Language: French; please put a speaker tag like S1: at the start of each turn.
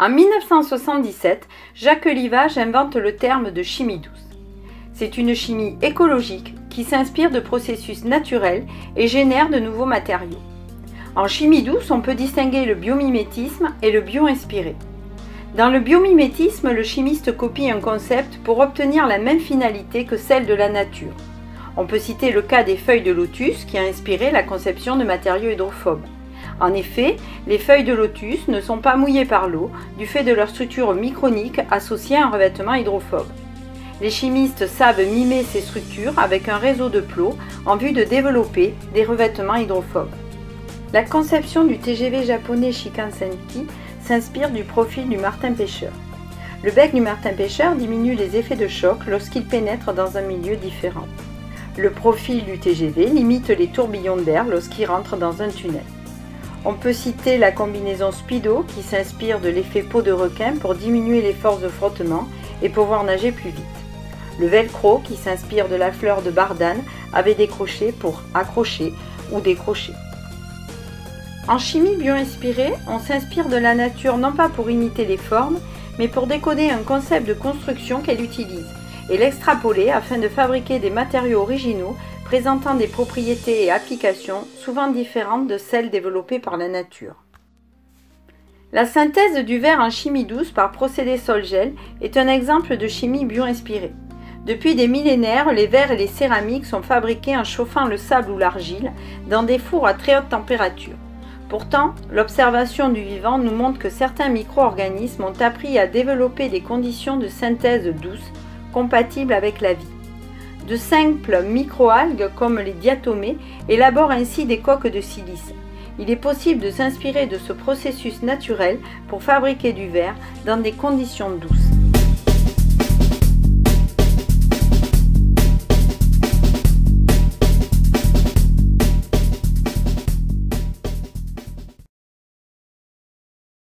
S1: En 1977, Jacques Livage invente le terme de chimie douce. C'est une chimie écologique qui s'inspire de processus naturels et génère de nouveaux matériaux. En chimie douce, on peut distinguer le biomimétisme et le bio-inspiré. Dans le biomimétisme, le chimiste copie un concept pour obtenir la même finalité que celle de la nature. On peut citer le cas des feuilles de lotus qui a inspiré la conception de matériaux hydrophobes. En effet, les feuilles de lotus ne sont pas mouillées par l'eau du fait de leur structure micronique associée à un revêtement hydrophobe. Les chimistes savent mimer ces structures avec un réseau de plots en vue de développer des revêtements hydrophobes. La conception du TGV japonais Shinkansen s'inspire du profil du martin-pêcheur. Le bec du martin-pêcheur diminue les effets de choc lorsqu'il pénètre dans un milieu différent. Le profil du TGV limite les tourbillons d'air lorsqu'il rentre dans un tunnel. On peut citer la combinaison Speedo qui s'inspire de l'effet peau de requin pour diminuer les forces de frottement et pouvoir nager plus vite. Le velcro qui s'inspire de la fleur de bardane avec des crochets pour accrocher ou décrocher. En chimie bio-inspirée, on s'inspire de la nature non pas pour imiter les formes, mais pour décoder un concept de construction qu'elle utilise et l'extrapoler afin de fabriquer des matériaux originaux présentant des propriétés et applications souvent différentes de celles développées par la nature. La synthèse du verre en chimie douce par procédé sol-gel est un exemple de chimie bio-inspirée. Depuis des millénaires, les verres et les céramiques sont fabriqués en chauffant le sable ou l'argile dans des fours à très haute température. Pourtant, l'observation du vivant nous montre que certains micro-organismes ont appris à développer des conditions de synthèse douce compatibles avec la vie. De simples microalgues comme les diatomées élaborent ainsi des coques de silice. Il est possible de s'inspirer de ce processus naturel pour fabriquer du verre dans des conditions douces.